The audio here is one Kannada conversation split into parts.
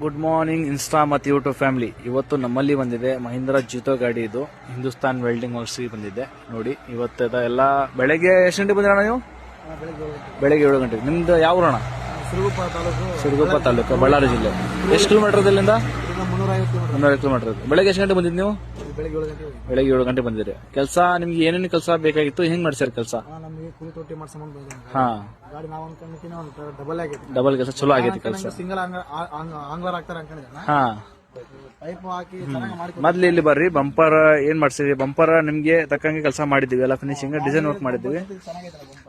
ಗುಡ್ ಮಾರ್ನಿಂಗ್ ಇನ್ಸ್ಟಾ ಮತ್ತು ಯೂಟ್ಯೂಬ್ ಫ್ಯಾಮಿಲಿ. ಇವತ್ತು ನಮ್ಮಲ್ಲಿ ಬಂದಿದೆ ಮಹೀಂದ್ರ ಜಿತೋ ಗಾಡಿ. ಇದು ಹಿಂದೂಸ್ತಾನ್ ವೆಲ್ಡಿಂಗ್ ವರ್ಕ್ಸ್ಗೆ ಬಂದಿದೆ ನೋಡಿ. ಇವತ್ತು ಎಲ್ಲ ಬೆಳಗ್ಗೆ ಎಷ್ಟು ಗಂಟೆಗೆ ಬಂದಿರೋಣ ನೀವು? ಬೆಳಗ್ಗೆ 7 ಗಂಟೆಗೆ. ನಿಮ್ದು ಯಾವ ಊರಣ? ಸಿರುಗುಪ್ಪ ತಾಲೂಕು, ಬಳ್ಳಾರಿ ಜಿಲ್ಲೆ. ಎಷ್ಟು ಕಿಲೋಮೀಟರ್ ಇಲ್ಲಿಂದ? 350 ಕಿಲೋಮೀಟರ್. ಬೆಳಗ್ಗೆ ಎಷ್ಟು ಗಂಟೆ ಬಂದಿದ್ದು ನೀವು? ಬೆಳಗ್ಗೆ 7 ಗಂಟೆ ಬಂದಿರಿ. ಕೆಲಸ ನಿಮ್ಗೆ ಏನೇನು ಕೆಲಸ ಬೇಕಾಗಿತ್ತು? ಹೆಂಗ್ ಮಾಡ್ಸ್ಯಾರ ಕೆಲಸ? ಹಾ, ಡಬಲ್ ಕೆಲಸ ಚಲೋ ಆಗೈತಿ ಕೆಲಸ. ಹಾ, ಮೊದ್ಲು ಇಲ್ಲಿ ಬರ್ರಿ. ಬಂಪರ್ ಏನ್ ಮಾಡ್ಸಿದ್ವಿ? ಬಂಪರ್ ನಿಮ್ಗೆ ತಕ್ಕಂಗೆ ಕೆಲಸ ಮಾಡಿದೀವಿ, ಎಲ್ಲ ಫಿನಿಶಿಂಗ್ ಡಿಸೈನ್ ವರ್ಕ್ ಮಾಡಿದೀವಿ.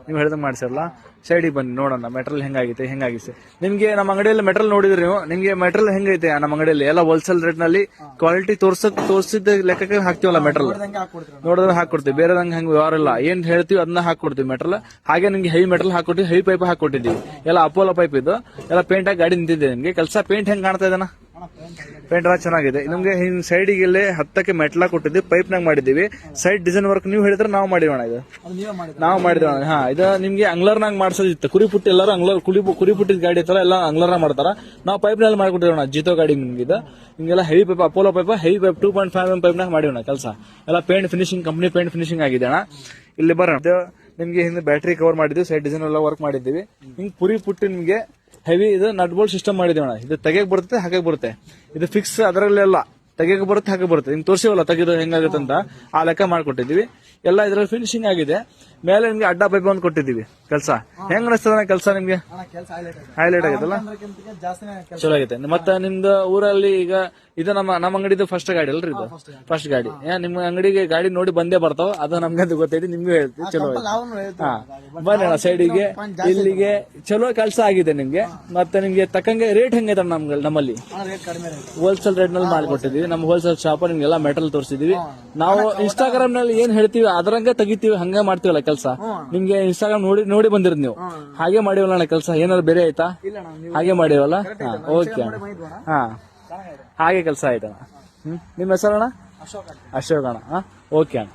ನೀವು ಹೇಳಿದಂಗೆ ಮಾಡ್ಸಿರಲ್ಲ. ಸೈಡಿಗೆ ಬನ್ನಿ ನೋಡೋಣ ಮೆಟೀರಿಯಲ್ ಹೆಂಗಾಗೈತೆ. ಹೆಂಗಾಗಿಸಿ ನಿಮ್ಗೆ ನಮ್ಮ ಅಂಗಡಿಯಲ್ಲಿ ಮೆಟೀರಿಯಲ್ ನೋಡಿದ್ರಿ ನೀವು? ನಿಮ್ಗೆ ಮೆಟೀರಿಯಲ್ ಹೆಂಗೈತೆ ನಮ್ಮ ಅಂಗಡಿಯಲ್ಲಿ? ಎಲ್ಲ ಹೋಲ್ಸೇಲ್ ರೇಟ್ ನಲ್ಲಿ ಕ್ವಾಲಿಟಿ ತೋರಿಸಿದ ಲೆಕ್ಕಕ್ಕೆ ಹಾಕ್ತಿವಲ್ಲ ಮೆಟೀರಿಯಲ್. ನೋಡಿದ್ರೆ ಹಾಕೊಡ್ತೀವಿ, ಬೇರೆದಂಗೆ ಹಂಗೆ ವ್ಯವಹಾರ ಇಲ್ಲ. ಏನ್ ಹೇಳ್ತೀವಿ ಅದನ್ನ ಹಾಕೊಡ್ತೀವಿ ಮೆಟೀರಿಯಲ್. ಹಾಗೆ ನಿಮ್ಗೆ ಹೆವಿ ಮೆಟೀರಿಯಲ್ ಹಾಕೊಟ್ಟಿವಿ, ಹೆವಿ ಪೈಪ್ ಹಾಕೊಟ್ಟಿದ್ದೀವಿ. ಎಲ್ಲ ಅಪೋಲೋ ಪೈಪ್ ಇದು. ಎಲ್ಲ ಪೇಂಟ್ ಆಗಿ ಗಾಡಿ ನಿಂತಿದೆ. ನಿಮ್ಗೆ ಕೆಲಸ ಪೇಂಟ್ ಹೆಂಗ್ ಕಾಣ್ತಾ ಇದೆನಾ? ಪೇಂಟ್ ಎಲ್ಲ ಚೆನ್ನಾಗಿದೆ. ನಿಮ್ಗೆ ಹಿಂಗ್ ಸೈಡಿಗೆ 10ಕ್ಕೆ ಮೆಟ್ಲ ಕೊಟ್ಟಿದ್ವಿ, ಪೈಪ್ ನಾಗ ಮಾಡಿದೀವಿ. ಸೈಡ್ ಡಿಸೈನ್ ವರ್ಕ್ ನೀವು ಹೇಳಿದ್ರೆ ನಾವು ಮಾಡಿರೋಣ. ಇದು ನಾವು ಮಾಡಿದ್ವಿ. ಹಾ, ಇದು ನಿಮ್ಗೆ ಅಂಗ್ಲರ್ನಾಗ ಮಾಡ್ಸೋದಿತ್ತು. ಕುರಿಪುಟ್ಟಿ ಎಲ್ಲರೂ ಅಂಗ್ಲರ್ ಕುರಿಪುಟ್ಟಿದ ಗಾಡಿ ಇತ್ತಲ್ಲ, ಎಲ್ಲ ಅಂಗ್ಲರ್ನ ಮಾಡ್ತಾರ. ನಾವು ಪೈಪ್ ನಲ್ಲಿ ಮಾಡ್ಕೊಟ್ಟಿರೋಣ ಜಿತೋ ಗಾಡಿ. ನಿಮ್ಗೆ ಇದು ಹಿಂಗೆಲ್ಲ heavy pipe, Apollo pipe, heavy pipe 2.5 mm pipe ನಾಗ ಮಾಡಿರೋಣ ಕೆಲಸ. ಎಲ್ಲ paint finishing, company paint finishing ಆಗಿದೆ ಅಣ್ಣ. ಇಲ್ಲಿ ಬರೋಣ. ನಿಮ್ಗೆ ಹಿಂದೆ ಬ್ಯಾಟ್ರಿ ಕವರ್ ಮಾಡಿದ್ವಿ, ಸೈಡ್ ಡಿಸೈನ್ ಎಲ್ಲ ವರ್ಕ್ ಮಾಡಿದ್ದೀವಿ. ಹಿಂಗ್ ಪುರಿ ಪುಟ್ಟಿ ನಿಮ್ಗೆ ಹೆವಿ ಇದು ನಟ್ ಬೋಲ್ಟ್ ಸಿಸ್ಟಮ್ ಮಾಡಿದೀವಿ ಅಣ್ಣ. ಇದು ತೆಗೆಯಕ್ ಬರುತ್ತೆ, ಹಾಕಕ್ ಬರುತ್ತೆ. ಇದು ಫಿಕ್ಸ್ ಅದರಲ್ಲೆಲ್ಲ ತೆಗೆಯಕ್ ಬರುತ್ತೆ, ಹಾಕಕ್ ಬರುತ್ತೆ. ಹಿಂಗ್ ತೋರಿಸಿವಲ್ಲ ತೆಗೆದು ಹೆಂಗಾಗುತ್ತೆ ಅಂತ, ಆ ಲೆಕ್ಕ ಮಾಡ್ಕೊಟ್ಟಿದೀವಿ. ಎಲ್ಲ ಇದ್ರಲ್ಲಿ ಫಿನಿಶಿಂಗ್ ಆಗಿದೆ. ಮೇಲೆ ನಿಮ್ಗೆ ಅಡ್ಡ ಪೈಪ್ ಒಂದು ಕೊಟ್ಟಿದ್ದೀವಿ. ಕೆಲಸ ಹೆಂಗ್ ಅನಿಸ್ತದ ಕೆಲಸ ನಿಮ್ಗೆ? ಹೈಲೈಟ್ ಆಗೈತಲ್ಲ, ಚಲೋ ಆಗೈತೆ. ಮತ್ತೆ ನಿಮ್ದು ಊರಲ್ಲಿ ಈಗ ಇದು ನಮ್ಮ ಅಂಗಡಿದು ಫಸ್ಟ್ ಗಾಡಿ ಅಲ್ರಿ? ಇದು ಫಸ್ಟ್ ಗಾಡಿ. ನಿಮ್ಮ ಅಂಗಡಿಗೆ ಗಾಡಿ ನೋಡಿ ಬಂದೇ ಬರ್ತಾವ, ಅದು ನಮ್ಗೆ ಗೊತ್ತೈತಿ, ನಿಮ್ಗೆ ಹೇಳ್ತೀವಿ. ಚಲೋ ಹಾ, ಬನ್ನಿ ಅಣ್ಣ ಸೈಡಿಗೆ. ಇಲ್ಲಿಗೆ ಚಲೋ ಕೆಲಸ ಆಗಿದೆ ನಿಮ್ಗೆ. ಮತ್ತೆ ನಿಮ್ಗೆ ತಕ್ಕಂಗೆ ರೇಟ್ ಹೆಂಗೈತ ನಮ್ಮಲ್ಲಿ? ಹೋಲ್ಸೇಲ್ ರೇಟ್ ನಲ್ಲಿ ಮಾಡಿಕೊಟ್ಟಿದೀವಿ. ನಮ್ಮ ಹೋಲ್ಸೇಲ್ ಶಾಪ್ ನಿಮ್ಗೆಲ್ಲ ಮೆಟಲ್ ತೋರಿಸಿದೀವಿ. ನಾವು ಇನ್ಸ್ಟಾಗ್ರಾಮ್ ನಲ್ಲಿ ಏನ್ ಹೇಳ್ತೀವಿ ಅದರಂಗೆ ತೆಗಿತೀವಿ, ಹಂಗ ಮಾಡ್ತೀವಲ್ಲ ಕೆಲಸ. ನಿಮ್ಗೆ ಇನ್ಸ್ಟಾಗ್ರಾಮ್ ನೋಡಿ ಬಂದಿರೋದು ನೀವು. ಹಾಗೆ ಮಾಡಿವಲ್ಲ ಕೆಲಸ. ಏನಾದ್ರು ಬೇರೆ ಆಯ್ತಾ? ಹಾಗೆ ಮಾಡಿವಲ್ಲ. ಓಕೆ. ಹಾ, ಹಾಗೆ ಕೆಲಸ ಆಯ್ತಣ್ಣ. ನಿಮ್ ಹೆಸರಣ್ಣ? ಅಶೋಕ್ ಅಣ್ಣ. ಓಕೆ ಅಣ್ಣ.